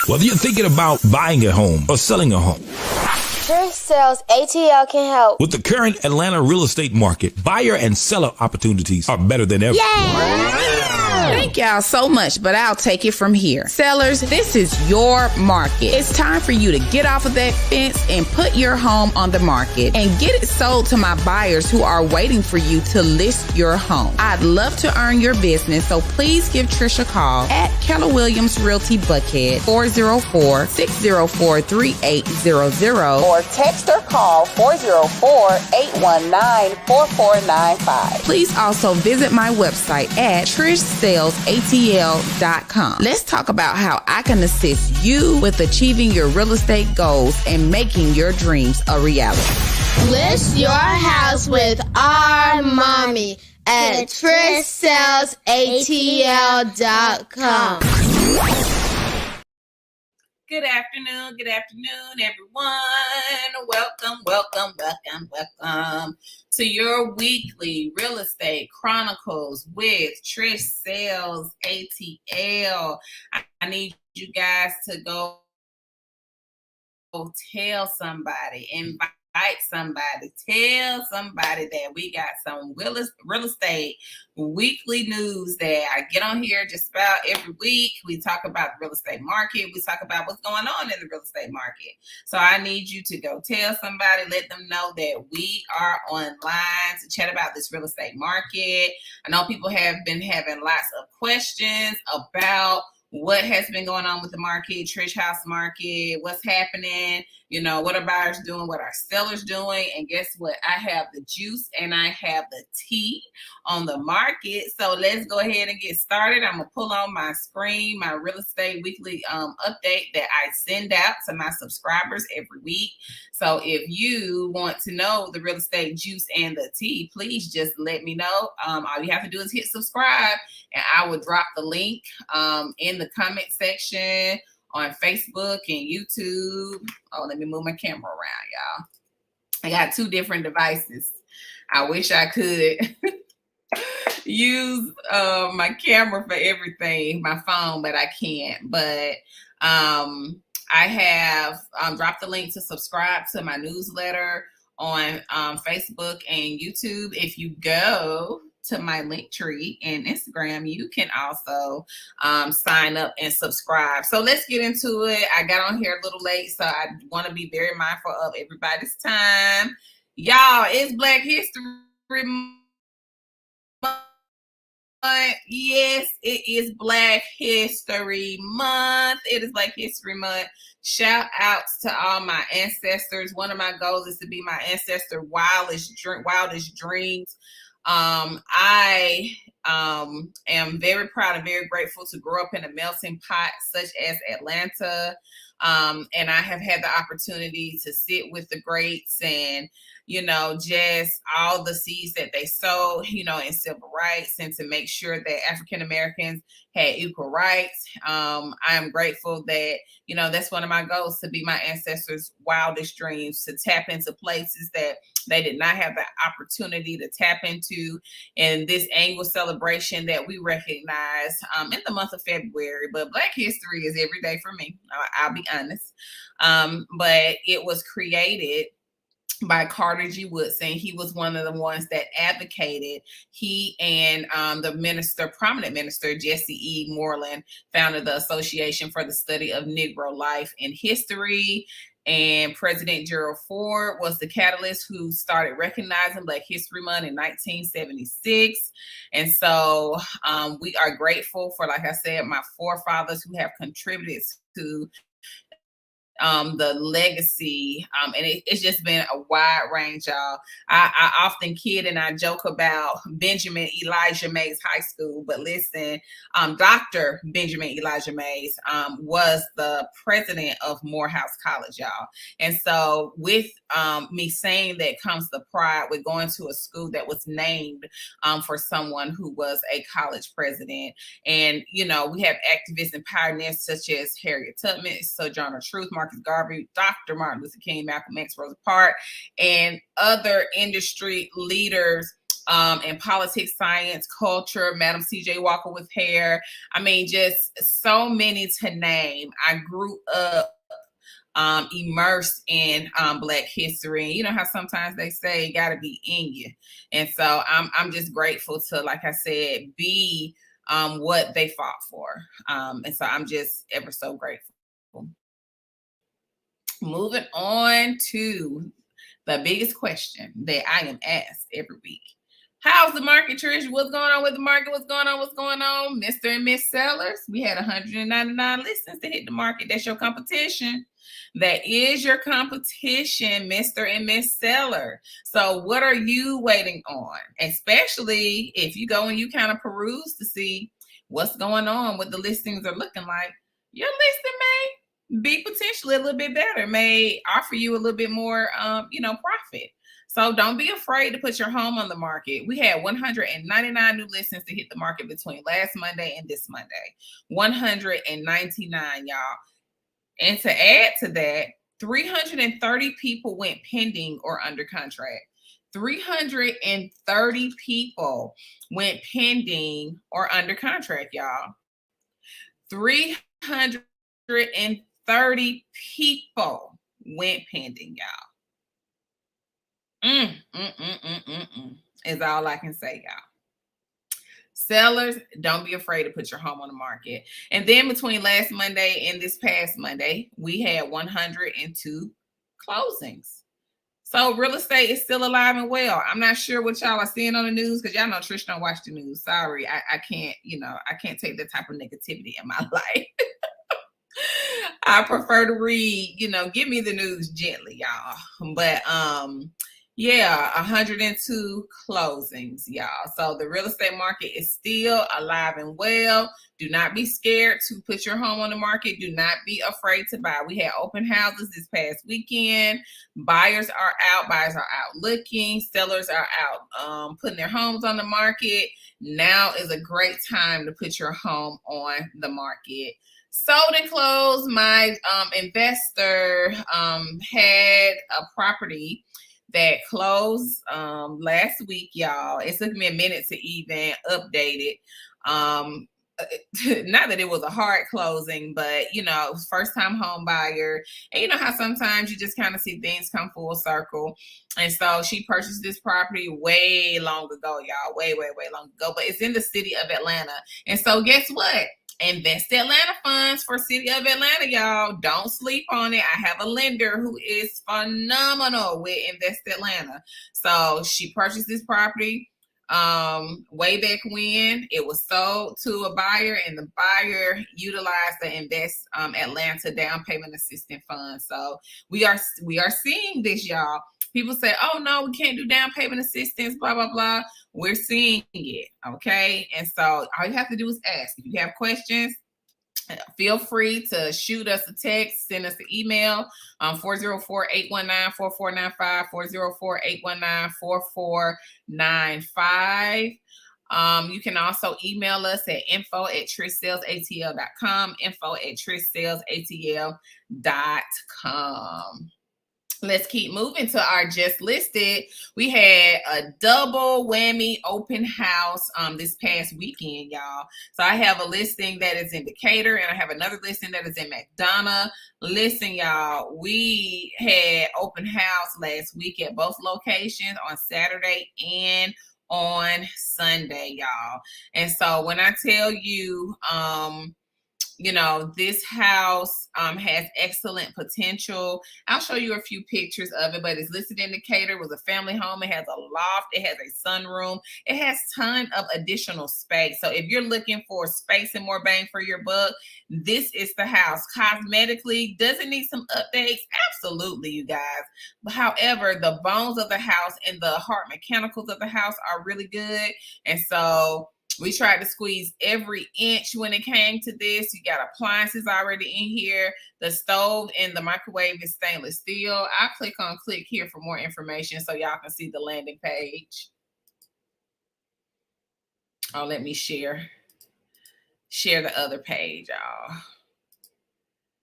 Whether you're thinking about buying a home or selling a home, Trish Sells ATL can help. with the current Atlanta real estate market, buyer and seller opportunities are better than ever. Thank y'all so much, but I'll take it from here. Sellers, this is your market. It's time for you to get off of that fence and put your home on the market and get it sold to my buyers who are waiting for you to list your home. I'd love to earn your business, so please give Trish a call at Keller Williams Realty Buckhead, 404-604-3800, or text or call 404-819-4495. Please also visit my website at TrishSellsATL.com. Let's talk about how I can assist you with achieving your real estate goals and making your dreams a reality. List your house with our mommy at TrishSellsATL.com. Good afternoon, everyone. Welcome to your weekly Real Estate Chronicles with Trish Sells ATL. I need you guys to go tell somebody, invite somebody, tell somebody that we got some real estate weekly news that I get on here just about every week. We talk about the real estate market. We talk about what's going on in the real estate market. So I need you to go tell somebody, let them know that we are online to chat about this real estate market. I know people have been having lots of questions about what has been going on with the market, Trish House market, what's happening, what are buyers doing, what are sellers doing, and guess what? I have the juice and I have the tea on the market. So let's go ahead and get started. I'm gonna pull on my screen, my real estate weekly update that I send out to my subscribers every week. So if you want to know the real estate juice and the tea, please just let me know. All you have to do is hit subscribe, and I will drop the link in the comment section on Facebook and YouTube. Oh, let me move my camera around, y'all. I got two different devices. I wish I could use my camera for everything, my phone, but I can't. But I have dropped the link to subscribe to my newsletter on Facebook and YouTube. If you go to my link tree and Instagram, you can also sign up and subscribe. So let's get into it. I got on here a little late, so I want to be very mindful of everybody's time. Y'all, it's Black History Month. Yes, it is Black History Month. It is Black History Month. Shout outs to all my ancestors. One of my goals is to be my ancestor wildest dreams. I am very proud and very grateful to grow up in a melting pot such as Atlanta. And I have had the opportunity to sit with the greats and, just all the seeds that they sowed, in civil rights, and to make sure that African Americans had equal rights. I am grateful that, that's one of my goals, to be my ancestors' wildest dreams, to tap into places that they did not have the opportunity to tap into in this annual celebration that we recognize in the month of February. But Black History is every day for me. I'll be honest. But it was created by Carter G. Woodson. He was one of the ones that advocated. He and the prominent minister, Jesse E. Moreland, founded the Association for the Study of Negro Life and History. And President Gerald Ford was the catalyst who started recognizing Black History Month in 1976. And so we are grateful for, like I said, my forefathers who have contributed to the legacy, and it's just been a wide range, y'all. I often kid and I joke about Benjamin Elijah Mays High School, but listen, Dr. Benjamin Elijah Mays was the president of Morehouse College, y'all. And so with me saying that comes the pride with going to a school that was named for someone who was a college president. And, we have activists and pioneers such as Harriet Tubman, Sojourner Truth, Marcus Garvey, Dr. Martin Luther King, Malcolm X, Rosa Parks, and other industry leaders in politics, science, culture, Madam C.J. Walker with hair. I mean, just so many to name. I grew up immersed in Black history. You know how sometimes they say it gotta be in you. And so I'm just grateful to, like I said, be what they fought for. And so I'm just ever so grateful. Moving on to the biggest question that I am asked every week. How's the market, Trish? What's going on with the market? What's going on? What's going on? Mr. and Miss Sellers, we had 199 listings to hit the market. That's your competition. That is your competition, Mr. and Miss Seller. So what are you waiting on? Especially if you go and you kind of peruse to see what's going on, what the listings are looking like. Your listing may be potentially a little bit better, may offer you a little bit more, profit. So don't be afraid to put your home on the market. We had 199 new listings to hit the market between last Monday and this Monday. 199, y'all. And to add to that, 330 people went pending or under contract. 330 people went pending or under contract, y'all. 330 people went pending, y'all. Is all I can say, y'all. Sellers, don't be afraid to put your home on the market. And then between last Monday and this past Monday, we had 102 closings. So real estate is still alive and well. I'm not sure what y'all are seeing on the news, because y'all know Trish don't watch the news. Sorry, I can't, I can't take that type of negativity in my life. I prefer to read, give me the news gently, y'all. But 102 closings, y'all. So the real estate market is still alive and well. Do not be scared to put your home on the market. Do not be afraid to buy. We had open houses this past weekend. Buyers are out. Buyers are out looking. Sellers are out putting their homes on the market. Now is a great time to put your home on the market. Sold and closed. My investor had a property that closed last week, y'all. It took me a minute to even update it. Not that it was a hard closing, but it was first time home buyer. And you know how sometimes you just kind of see things come full circle. And so she purchased this property way long ago, y'all. Way long ago. But it's in the city of Atlanta. And so guess what? Invest Atlanta funds for city of Atlanta, y'all. Don't sleep on it. I have a lender who is phenomenal with Invest Atlanta. So she purchased this property way back when. It was sold to a buyer, and the buyer utilized the Invest Atlanta down payment assistance fund. So we are seeing this, y'all. People say, oh no, we can't do down payment assistance, blah, blah, blah. We're seeing it, okay? And so all you have to do is ask. If you have questions, feel free to shoot us a text, send us an email, 404-819-4495, 404-819-4495. You can also email us at info@trishsellsatl.com, info@trishsellsatl.com. Let's keep moving to our just listed. We had a double whammy open house this past weekend, y'all. So I have a listing that is in Decatur, and I have another listing that is in McDonough. Listen, y'all, we had open house last week at both locations on Saturday and on Sunday, y'all. And so when I tell you, this house has excellent potential. I'll show you a few pictures of it, but it's listed in Decatur. It was a family home. It has a loft. It has a sunroom. It has tons of additional space. So if you're looking for space and more bang for your buck, this is the house. Cosmetically, does it need some updates? Absolutely, you guys. But however, the bones of the house and the heart mechanicals of the house are really good. And so we tried to squeeze every inch when it came to this. You got appliances already in here. The stove and the microwave is stainless steel. I'll click here for more information so y'all can see the landing page. Oh, let me share the other page, y'all.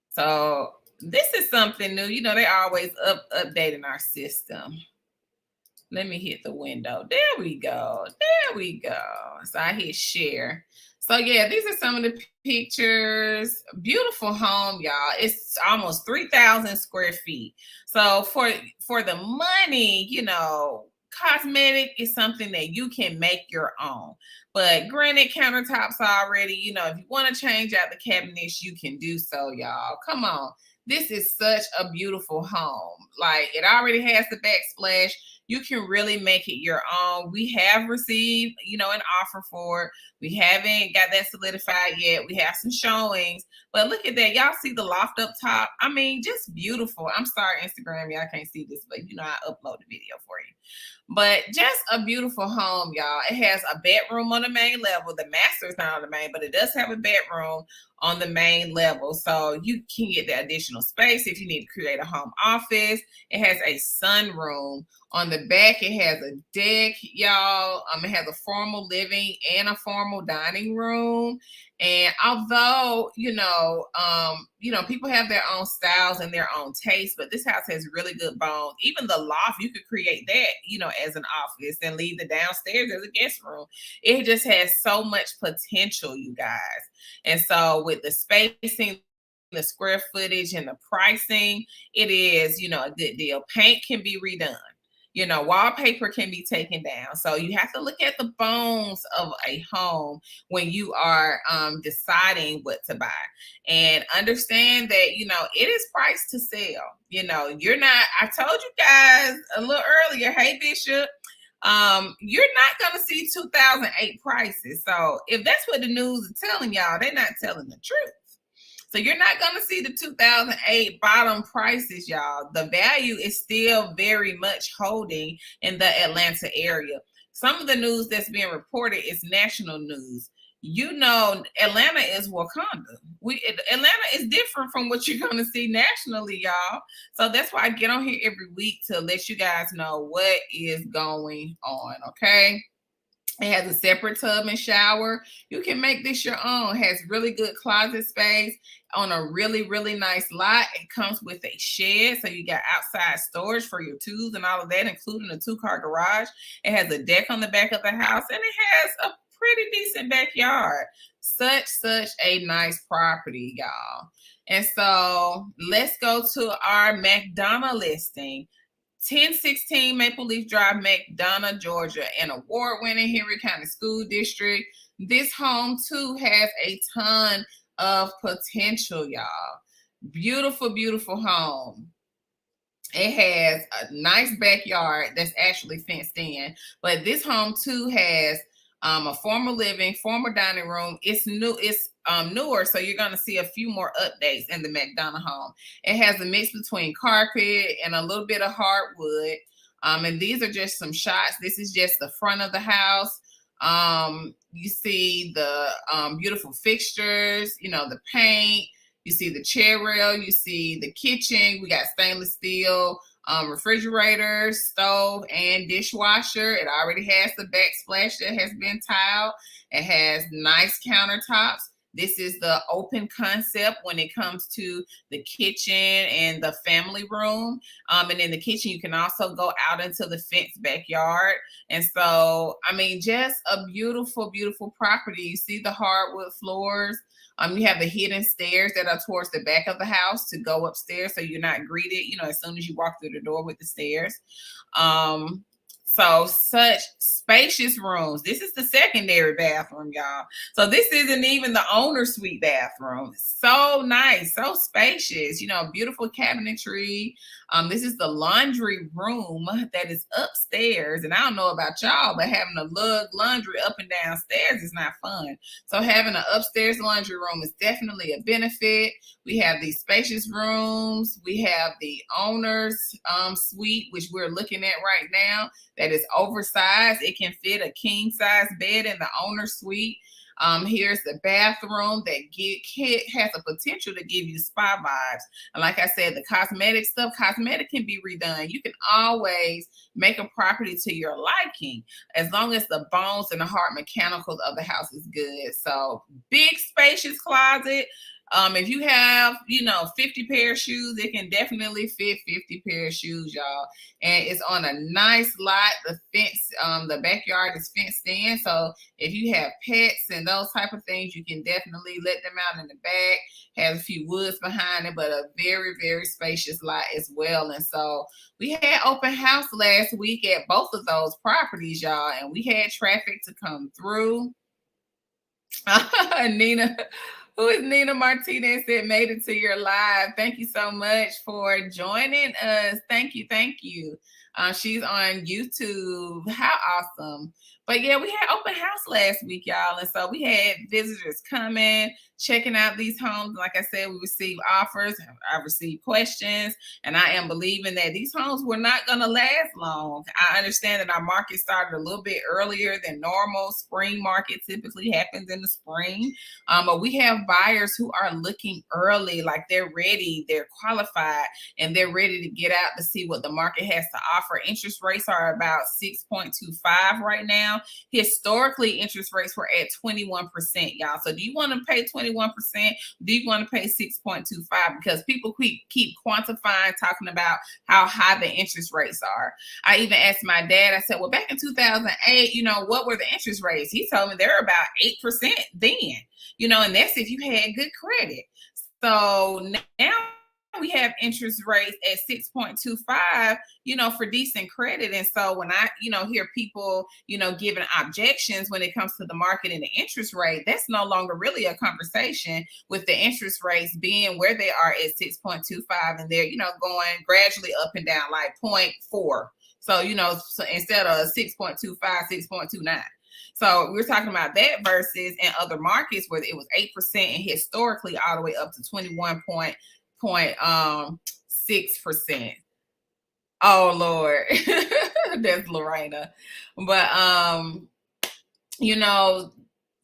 So this is something new. They always updating our system. Let me hit the window. There we go. There we go. So I hit share. So yeah, these are some of the pictures. Beautiful home, y'all. It's almost 3,000 square feet. So for the money, you know, cosmetic is something that you can make your own. But granite countertops already, you know, if you want to change out the cabinets, you can do so, y'all. Come on. This is such a beautiful home. Like, it already has the backsplash. You can really make it your own. We have received, you know, an offer for it. We haven't got that solidified yet. We have some showings, but look at that. Y'all see the loft up top? I mean, just beautiful. I'm sorry, Instagram, y'all can't see this, but you know, I upload the video for you. But just a beautiful home, y'all. It has a bedroom on the main level. The master is not on the main, but it does have a bedroom on the main level. So you can get the additional space if you need to create a home office. It has a sunroom. On the back, it has a deck, y'all. It has a formal living and a formal dining room. And although, people have their own styles and their own tastes, but this house has really good bones. Even the loft, you could create that, you know, as an office and leave the downstairs as a guest room. It just has so much potential, you guys. And so with the spacing, the square footage, and the pricing, it is, you know, a good deal. Paint can be redone. You know, wallpaper can be taken down. So you have to look at the bones of a home when you are deciding what to buy, and understand that, you know, it is priced to sell. You know, I told you guys a little earlier, hey, Bishop, you're not going to see 2008 prices. So if that's what the news is telling y'all, they're not telling the truth. So you're not going to see the 2008 bottom prices, y'all. The value is still very much holding in the Atlanta area. Some of the news that's being reported is national news. You know, Atlanta is Wakanda. Atlanta is different from what you're going to see nationally, y'all. So that's why I get on here every week to let you guys know what is going on, okay? It has a separate tub and shower. You can make this your own. It has really good closet space on a really, really nice lot. It comes with a shed, so you got outside storage for your tools and all of that, including a 2-car garage. It has a deck on the back of the house, and it has a pretty decent backyard. Such a nice property, y'all. And so let's go to our McDonough listing. 1016 Maple Leaf Drive, McDonough, Georgia, an award-winning Henry County School District. This home, too, has a ton of potential, y'all. Beautiful, beautiful home. It has a nice backyard that's actually fenced in. But this home, too, has a former living, former dining room. It's new. It's newer, so you're going to see a few more updates in the McDonough home. It has a mix between carpet and a little bit of hardwood. And these are just some shots. This is just the front of the house. You see the beautiful fixtures, you know, the paint. You see the chair rail. You see the kitchen. We got stainless steel refrigerator, stove, and dishwasher. It already has the backsplash that has been tiled. It has nice countertops. This is the open concept when it comes to the kitchen and the family room. And in the kitchen, you can also go out into the fenced backyard. And so, I mean, just a beautiful, beautiful property. You see the hardwood floors. You have the hidden stairs that are towards the back of the house to go upstairs, so you're not greeted, you know, as soon as you walk through the door with the stairs. So such spacious rooms. This is the secondary bathroom, y'all. So this isn't even the owner suite bathroom. So nice, so spacious, you know, beautiful cabinetry. This is the laundry room that is upstairs. And I don't know about y'all, but having a lug laundry up and downstairs is not fun. So having an upstairs laundry room is definitely a benefit. We have these spacious rooms. We have the owner's suite, which we're looking at right now, that is oversized. It can fit a king size bed in the owner's suite. Here's the bathroom that has a potential to give you spa vibes. And like I said, the cosmetic can be redone. You can always make a property to your liking, as long as the bones and the hard mechanicals of the house is good. So big spacious closet. If you have, 50 pair of shoes, it can definitely fit 50 pair of shoes, y'all. And it's on a nice lot. The fence, the backyard is fenced in. So if you have pets and those type of things, you can definitely let them out in the back. Has a few woods behind it, but a very, very spacious lot as well. And so we had open house last week at both of those properties, y'all, and we had traffic to come through. Nina, who is Nina Martinez, said made it to your live. Thank you so much for joining us. Thank you. She's on YouTube. How awesome. But yeah, we had open house last week, y'all. And so we had visitors coming, checking out these homes. Like I said, we received offers. I received questions. And I am believing that these homes were not going to last long. I understand that our market started a little bit earlier than normal. Spring market typically happens in the spring. But we have buyers who are looking early, like they're ready, they're qualified, and they're ready to get out to see what the market has to offer. Interest rates are about 6.25 right now. Historically, interest rates were at 21%, y'all. So do you want to pay 21%? Do you want to pay 6.25? Because people keep quantifying, talking about how high the interest rates are. I even asked my dad, I said, well, back in 2008, what were the interest rates? He told me they were about 8% then, and that's if you had good credit. So now we have interest rates at 6.25, for decent credit. And so when I, hear people, giving objections when it comes to the market and the interest rate, that's no longer really a conversation, with the interest rates being where they are at 6.25, and they're, going gradually up and down like 0.4. So, so instead of 6.25, 6.29. So we're talking about that versus in other markets where it was 8% and historically all the way up to 21.6%. Oh Lord, that's Lorena. But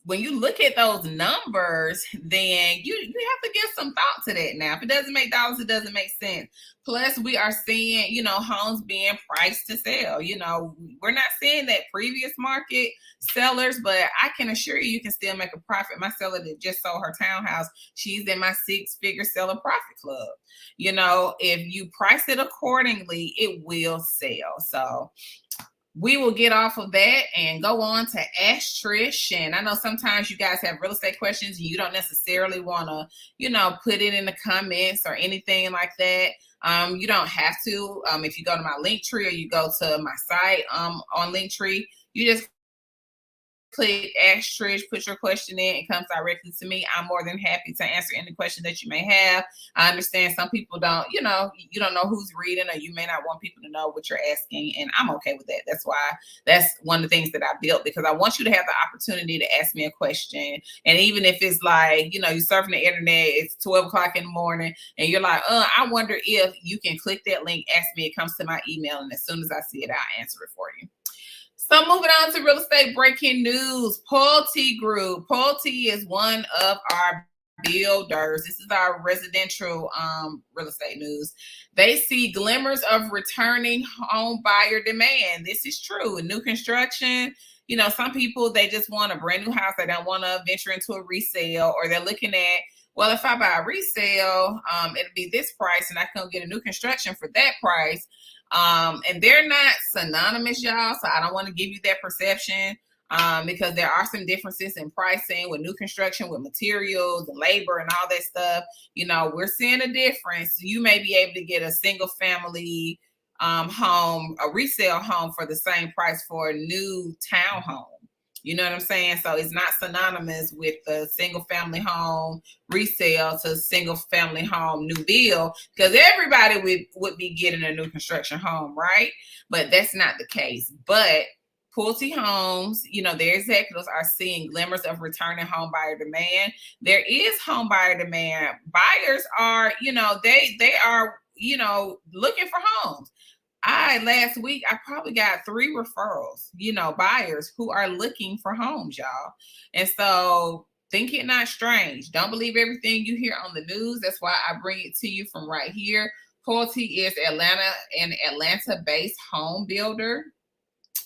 when you look at those numbers, then you have to give some thought to that. Now, if it doesn't make dollars, it doesn't make sense. Plus, we are seeing, homes being priced to sell. We're not seeing that previous market sellers, but I can assure you can still make a profit. My seller that just sold her townhouse, she's in my 6-figure seller profit club. If you price it accordingly, it will sell. So we will get off of that and go on to Ask Trish. And I know sometimes you guys have real estate questions and you don't necessarily want to, put it in the comments or anything like that. You don't have to. If you go to my Linktree or you go to my site on Linktree, you just click Ask Trish, put your question in, it comes directly to me. I'm more than happy to answer any question that you may have. I understand some people don't, you don't know who's reading, or you may not want people to know what you're asking, and I'm okay with that. That's one of the things that I built, because I want you to have the opportunity to ask me a question. And even if it's like, you're surfing the internet, it's 12 o'clock in the morning, and you're like, I wonder if you can click that link, ask me, it comes to my email, and as soon as I see it, I'll answer it for you. So moving on to real estate breaking news, Pulte Group. Pulte is one of our builders. This is our residential real estate news. They see glimmers of returning home buyer demand. This is true. New construction, some people, they just want a brand new house. They don't want to venture into a resale, or they're looking at, well, if I buy a resale, it'll be this price, and I can get a new construction for that price. And they're not synonymous, y'all. So I don't want to give you that perception, because there are some differences in pricing with new construction, with materials and labor and all that stuff. We're seeing a difference. You may be able to get a single family home, a resale home, for the same price for a new townhome. You know what I'm saying? So it's not synonymous with the single family home resale to single family home new build, because everybody would be getting a new construction home, right? But that's not the case. But Pulte Homes, their executives are seeing glimmers of returning home buyer demand. There is home buyer demand. Buyers are, they are, looking for homes. Last week, I probably got 3 referrals, buyers who are looking for homes, y'all. And so think it not strange. Don't believe everything you hear on the news. That's why I bring it to you from right here. Pulte is an Atlanta-based home builder.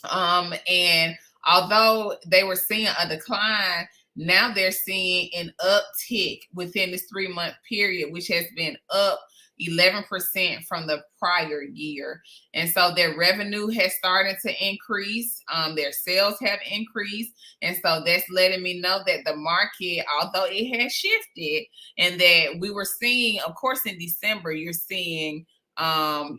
And although they were seeing a decline Now they're seeing an uptick within this 3-month period, which has been up 11% from the prior year. And so their revenue has started to increase. Their sales have increased. And so that's letting me know that the market, although it has shifted, and that we were seeing, of course, in December, you're seeing kind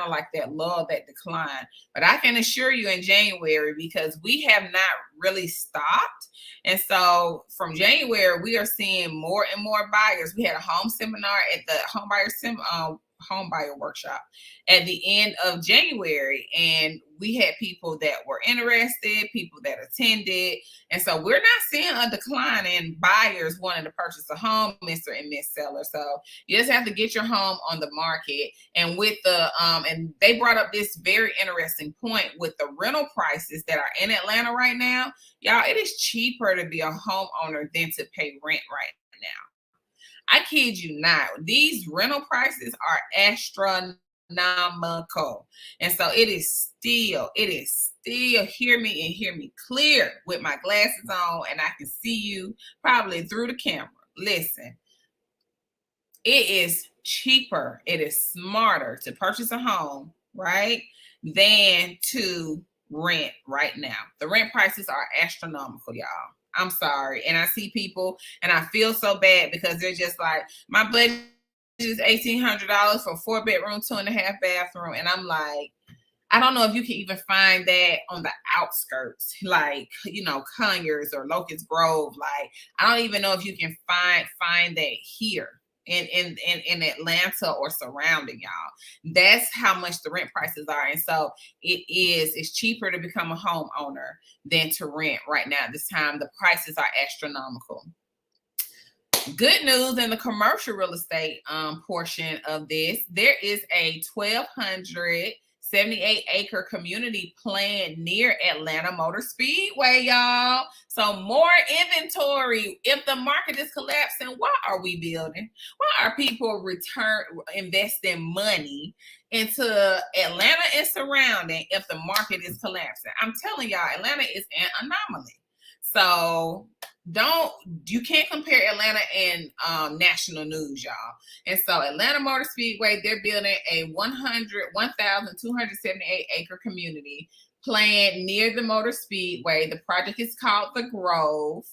of like that lull, that decline. But I can assure you in January, because we have not really stopped. And so from January, we are seeing more and more buyers. We had a home seminar at the home buyer workshop at the end of January, and we had people that were interested, people that attended. And so we're not seeing a decline in buyers wanting to purchase a home, Mr. and Miss Seller. So you just have to get your home on the market. And with the and they brought up this very interesting point with the rental prices that are in Atlanta right now. Y'all, it is cheaper to be a homeowner than to pay rent right now. I kid you not. These rental prices are astronomical. And so it is still, hear me and hear me clear with my glasses on, and I can see you probably through the camera. Listen, it is cheaper, it is smarter to purchase a home, right, than to rent right now. The rent prices are astronomical, y'all. I'm sorry. And I see people and I feel so bad because they're just like, my budget is $1,800 for 4-bedroom, 2.5 bathroom. And I'm like, I don't know if you can even find that on the outskirts, like, Conyers or Locust Grove. Like, I don't even know if you can find that here in Atlanta or surrounding, y'all. That's how much the rent prices are. And so it's cheaper to become a homeowner than to rent right now. This time, the prices are astronomical. Good news in the commercial real estate portion of this, there is a 1,278-acre community planned near Atlanta Motor Speedway, y'all. So more inventory. If the market is collapsing, why are we building? Why are people investing money into Atlanta and surrounding if the market is collapsing? I'm telling y'all, Atlanta is an anomaly. So you can't compare Atlanta and national news, y'all. And so Atlanta Motor Speedway, they're building a 1,278 acre community planned near the Motor Speedway. The project is called The Grove,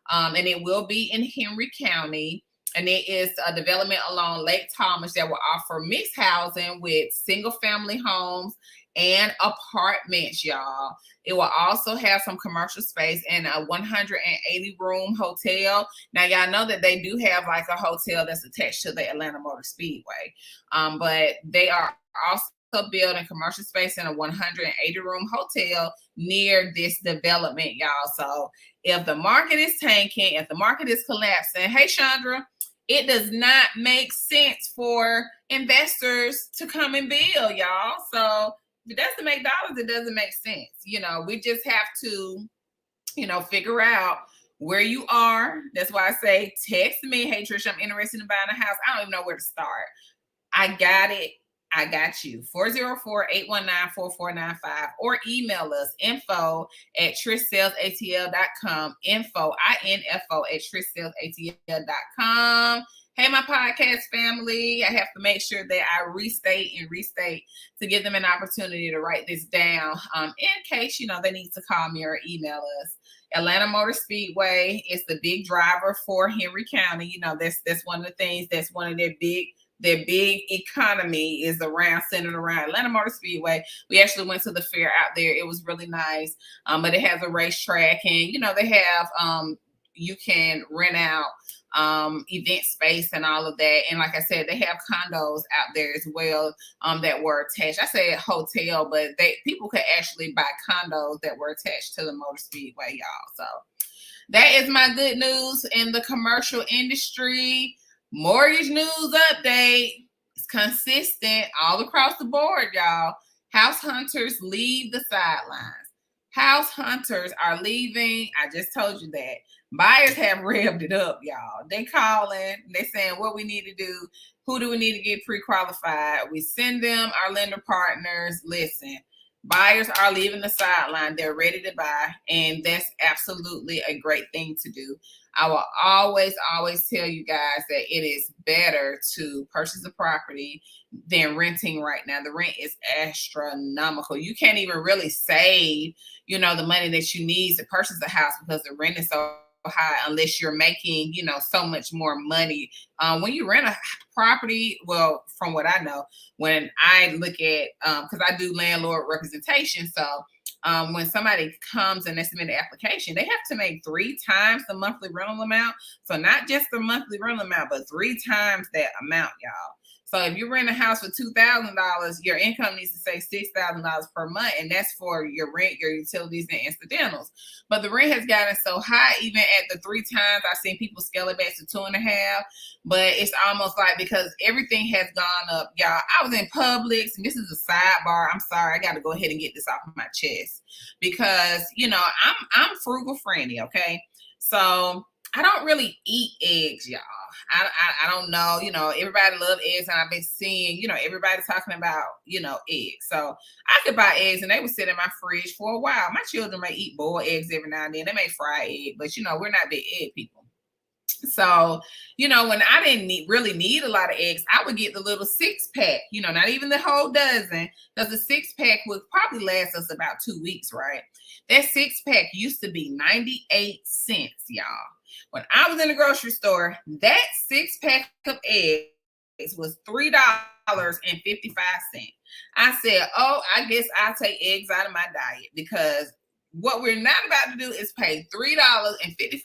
and it will be in Henry County. And it is a development along Lake Thomas that will offer mixed housing with single family homes and apartments, y'all. It will also have some commercial space and a 180-room hotel. Now, y'all know that they do have like a hotel that's attached to the Atlanta Motor Speedway. But they are also building commercial space in a 180-room hotel near this development, y'all. So if the market is tanking, if the market is collapsing, hey, Chandra, it does not make sense for investors to come and build, y'all. So if it doesn't make dollars, it doesn't make sense. We just have to, figure out where you are. That's why I say, text me. Hey, Trish, I'm interested in buying a house. I don't even know where to start. I got it. I got you. 404-819-4495 or email us info@TrishSellsATL.com. Info @TrishSellsATL.com. Hey, my podcast family, I have to make sure that I restate to give them an opportunity to write this down in case, they need to call me or email us. Atlanta Motor Speedway is the big driver for Henry County. That's one of the things, that's one of their big economy is centered around Atlanta Motor Speedway. We actually went to the fair out there. It was really nice. But it has a racetrack, and they have you can rent out event space and all of that. And like I said, they have condos out there as well that were attached. I say a hotel, but people could actually buy condos that were attached to the Motor Speedway, y'all. So that is my good news in the commercial industry. Mortgage news update. It's consistent all across the board, y'all. House hunters leave the sidelines. House hunters are leaving. I just told you that. Buyers have revved it up, y'all. They calling. They saying what we need to do. Who do we need to get pre-qualified? We send them our lender partners. Listen, Buyers are leaving the sideline. They're ready to buy, and that's absolutely a great thing to do. I will always tell you guys that it is better to purchase a property than renting right now. The rent is astronomical. You can't even really save, the money that you need to purchase a house because the rent is so high unless you're making, so much more money. When you rent a property, well, from what I know, when I look at, because I do landlord representation, so when somebody comes and they submit an application, they have to make 3 times the monthly rental amount. So not just the monthly rental amount, but 3 times that amount, y'all. So if you rent a house for $2,000, your income needs to say $6,000 per month, and that's for your rent, your utilities, and incidentals. But the rent has gotten so high, even at the 3 times, I've seen people scale it back to 2.5. But it's almost like because everything has gone up, y'all. I was in Publix, and this is a sidebar. I'm sorry, I got to go ahead and get this off of my chest because I'm frugal Franny, okay? So I don't really eat eggs, y'all. I don't know, everybody love eggs, and I've been seeing, everybody talking about, eggs. So I could buy eggs and they would sit in my fridge for a while. My children may eat boiled eggs every now and then. They may fry egg, but we're not big egg people. So, when I didn't really need a lot of eggs, I would get the little 6-pack, not even the whole dozen, because the 6-pack would probably last us about 2 weeks, right? That 6-pack used to be 98 cents, y'all. When I was in the grocery store, that 6-pack of eggs was $3.55. I said, oh, I guess I'll take eggs out of my diet because what we're not about to do is pay $3.55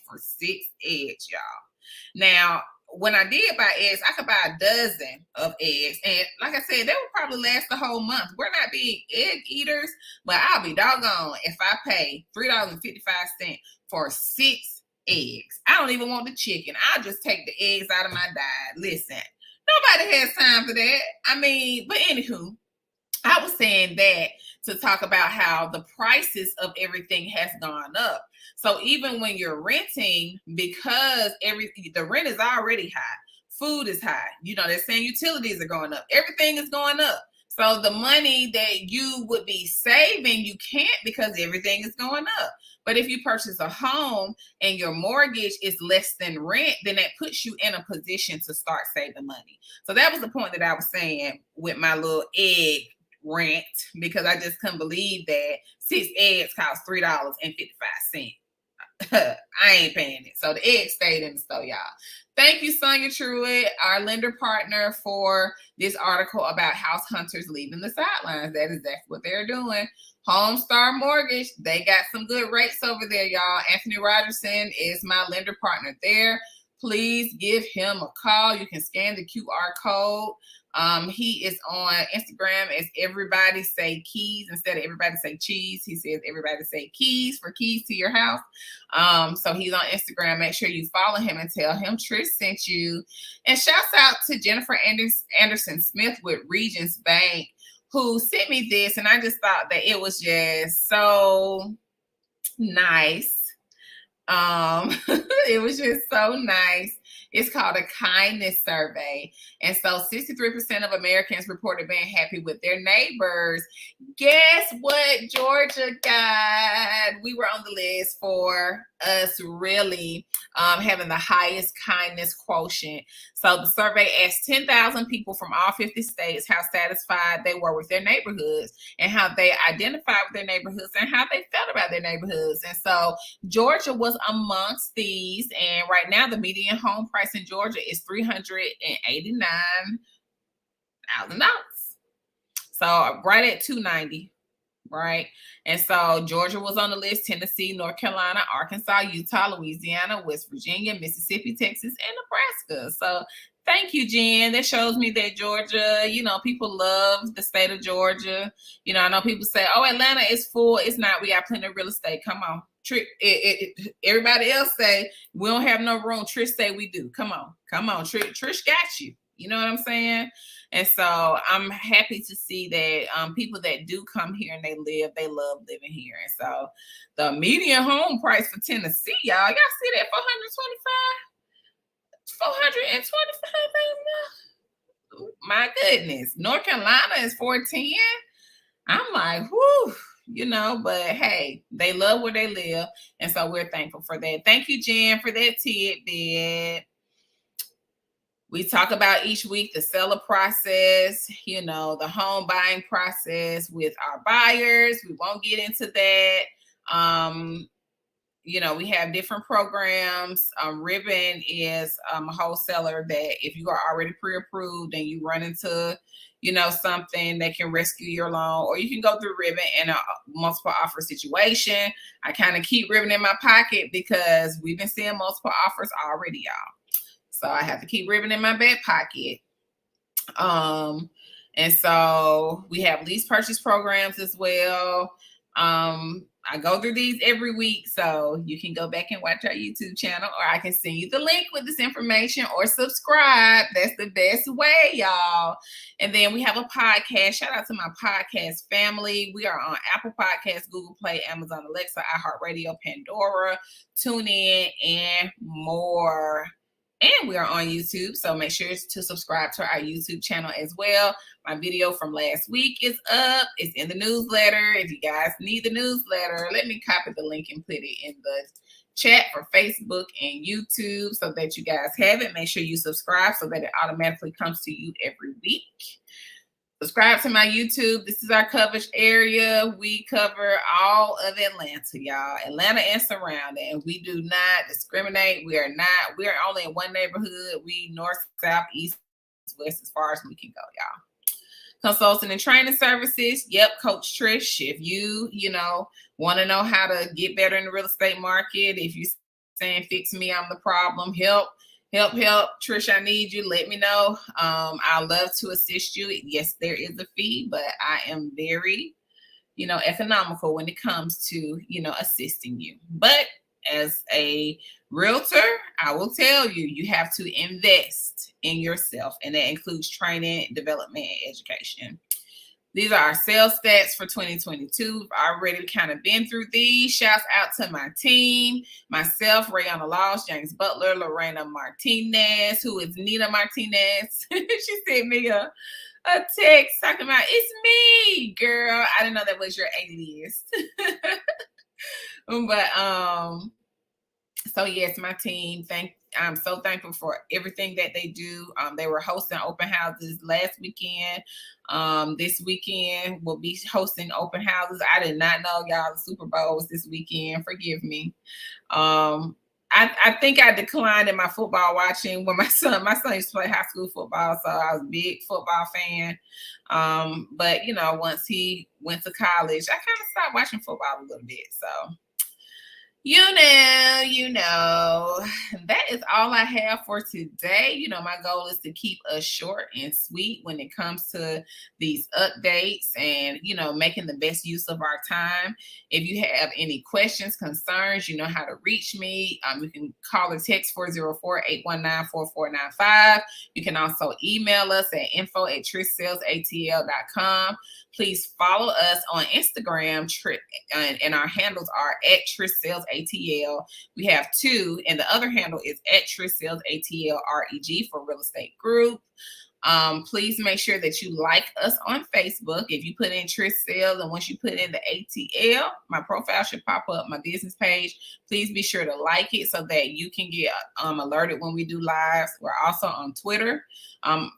for 6 eggs, y'all. Now, when I did buy eggs, I could buy a dozen of eggs. And like I said, they would probably last the whole month. We're not big egg eaters, but I'll be doggone if I pay $3.55 for 6 eggs. I don't even want the chicken. I'll just take the eggs out of my diet. Listen, nobody has time for that. But anywho, I was saying that to talk about how the prices of everything has gone up. So even when you're renting, because the rent is already high, food is high. They're saying utilities are going up. Everything is going up. So the money that you would be saving, you can't because everything is going up. But if you purchase a home and your mortgage is less than rent, then that puts you in a position to start saving money. So that was the point that I was saying with my little egg rent, because I just couldn't believe that 6 eggs cost $3.55. I ain't paying it. So the eggs stayed in the store, y'all. Thank you, Sonia Truitt, our lender partner, for this article about house hunters leaving the sidelines. That is exactly what they're doing. Homestar Mortgage, they got some good rates over there, y'all. Anthony Rogerson is my lender partner there. Please give him a call. You can scan the QR code. He is on Instagram as Everybody Say Keys. Instead of Everybody Say Cheese, he says Everybody Say Keys for keys to your house. So he's on Instagram. Make sure you follow him and tell him Trish sent you. And shouts out to Jennifer Anderson Smith with Regions Bank, who sent me this. And I just thought that it was just so nice. It was just so nice. It's called a kindness survey. And so 63% of Americans reported being happy with their neighbors. Guess what Georgia got? We were on the list for us really having the highest kindness quotient. So the survey asked 10,000 people from all 50 states how satisfied they were with their neighborhoods and how they identified with their neighborhoods and how they felt about their neighborhoods. And so Georgia was amongst these. And right now, the median home price in Georgia is $389,000. So right at $290,000. Right. And so Georgia was on the list, Tennessee, North Carolina, Arkansas, Utah, Louisiana, West Virginia, Mississippi, Texas, and Nebraska. So thank you, Jen. That shows me that Georgia, people love the state of Georgia. I know people say, oh, Atlanta is full. It's not. We got plenty of real estate. Come on. Everybody else say we don't have no room. Trish say we do. Come on. Trish got you. You know what I'm saying? And so I'm happy to see that people that do come here and they love living here. And so the median home price for Tennessee, y'all see that $425,000. My goodness. North Carolina is $410,000. I'm like, whoo, but hey, they love where they live. And so we're thankful for that. Thank you, Jen, for that tidbit. We talk about each week the seller process, the home buying process with our buyers. We won't get into that. We have different programs. Ribbon is a wholesaler that if you are already pre-approved and you run into, something that can rescue your loan, or you can go through Ribbon in a multiple offer situation. I kind of keep Ribbon in my pocket because we've been seeing multiple offers already, y'all. So I have to keep Ribbon in my back pocket. And so we have lease purchase programs as well. I go through these every week, so you can go back and watch our YouTube channel, or I can send you the link with this information, or subscribe. That's the best way, y'all. And then we have a podcast. Shout out to my podcast family. We are on Apple Podcasts, Google Play, Amazon Alexa, iHeartRadio, Pandora, TuneIn, and more. And we are on YouTube, so make sure to subscribe to our YouTube channel as well. My video from last week is up. It's in the newsletter. If you guys need the newsletter, let me copy the link and put it in the chat for Facebook and YouTube so that you guys have it. Make sure you subscribe so that it automatically comes to you every week. Subscribe to my YouTube. This is our coverage area. We cover all of Atlanta, y'all. Atlanta and surrounding. And we do not discriminate. We are only in one neighborhood. We north, south, east, west, as far as we can go, y'all. Consulting and training services. Yep, Coach Trish. If you, want to know how to get better in the real estate market, if you're saying fix me, I'm the problem, help, Trish, I need you, let me know. I'd love to assist you. Yes, there is a fee, but I am very, economical when it comes to, assisting you. But as a realtor, I will tell you, you have to invest in yourself, and that includes training, development, and education. These are our sales stats for 2022. We've already kind of been through these. Shouts out to my team, myself, Rayana Laws, James Butler, Lorena Martinez, who is Nina Martinez. She sent me a text talking about, it's me, girl. I didn't know that was your alias. But so yes, my team, I'm so thankful for everything that they do. They were hosting open houses last weekend. This weekend we'll be hosting open houses. I did not know, y'all, the Super Bowl was this weekend. Forgive me. I think I declined in my football watching when my son used to play high school football, so I was a big football fan. But once he went to college, I kind of stopped watching football a little bit. So that is all I have for today. My goal is to keep us short and sweet when it comes to these updates and, making the best use of our time. If you have any questions, concerns, you know how to reach me. You can call or text 404-819-4495. You can also email us at info@trishsellsatl.com. Please follow us on Instagram, and our handles are at Trish Sells ATL. We have two, and the other handle is at Trish Sells ATL REG for Real Estate Group. Please make sure that you like us on Facebook. If you put in Trish Sells, and once you put in the ATL, my profile should pop up, my business page. Please be sure to like it so that you can get alerted when we do lives. We're also on Twitter.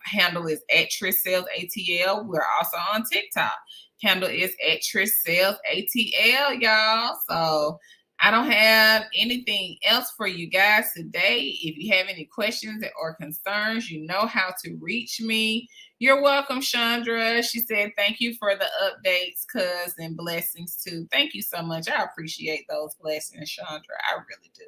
Handle is at Trish Sells ATL. We're also on TikTok. Handle is at Trish Sells ATL, y'all. So I don't have anything else for you guys today. If you have any questions or concerns, you know how to reach me. You're welcome, Chandra. She said, thank you for the updates, cuz, and blessings too. Thank you so much. I appreciate those blessings, Chandra. I really do.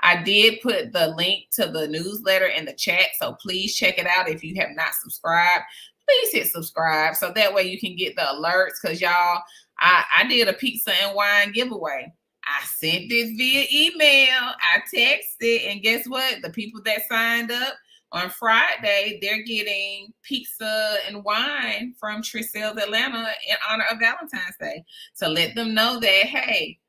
I did put the link to the newsletter in the chat, so please check it out. If you have not subscribed, please hit subscribe so that way you can get the alerts, because y'all, I did a pizza and wine giveaway. I sent this via email. I texted, and guess what? The people that signed up on Friday, they're getting pizza and wine from Trish Sells Atlanta in honor of Valentine's Day. So let them know that, hey,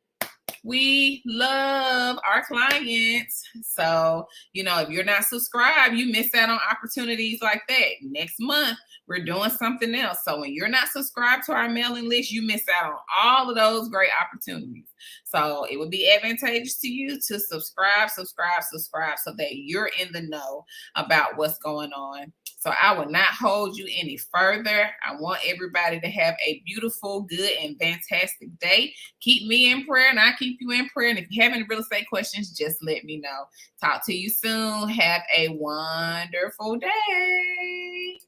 We love our clients. So, if you're not subscribed, you miss out on opportunities like that. Next month, we're doing something else. So when you're not subscribed to our mailing list, you miss out on all of those great opportunities. So it would be advantageous to you to subscribe so that you're in the know about what's going on. So I will not hold you any further. I want everybody to have a beautiful, good, and fantastic day. Keep me in prayer, and I keep you in prayer. And if you have any real estate questions, just let me know. Talk to you soon. Have a wonderful day.